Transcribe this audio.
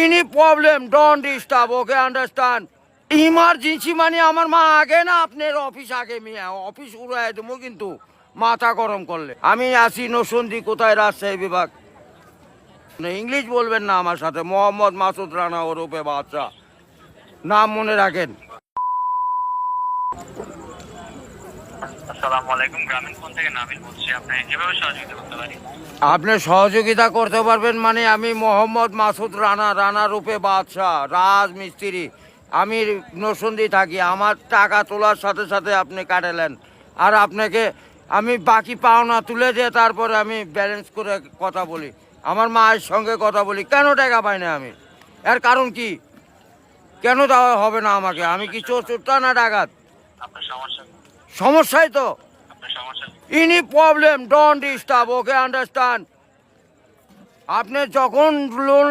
Any problem don't disturb, okay understand. Emergency মানে আমার মা আগে না আপনার অফিস আগে, মিয়া অফিস উড়াই দেবো কিন্তু মাথা গরম করলে। আমি আসি নসন্দি, কোথায় রাজশাহী বিভাগ। ইংলিশ বলবেন না আমার সাথে, মোহাম্মদ মাসুদ রানা ওরফে বাদশা, নাম মনে রাখেন। আসসালামু আলাইকুম, গ্রামীণ ফোন থেকে নাবিল বলছি। আপনি কিভাবে সহযোগিতা করতে পারি? আপনি সহযোগিতা করতে পারবেন মানে আমি মোহাম্মদ মাসুদ রানা, রানা রূপে বাদশাহ, রাজমিস্ত্রি। আমি নরসিংদী থাকি। আমার টাকা তোলার সাথে সাথে আপনি কাটালেন, আর আপনাকে আমি বাকি পাওনা তুলে দিয়ে তারপরে আমি ব্যালেন্স করে কথা বলি, আমার মায়ের সঙ্গে কথা বলি। কেন টাকা পাই না আমি? এর কারণ কি? কেন দেওয়া হবে না আমাকে? আমি কি চোরটা না ডাকাত? আপনার সমস্যা, সমস্যাই তো। আপনার সমস্যা any problem don't disturb, okay understand. আপনি যখন লোন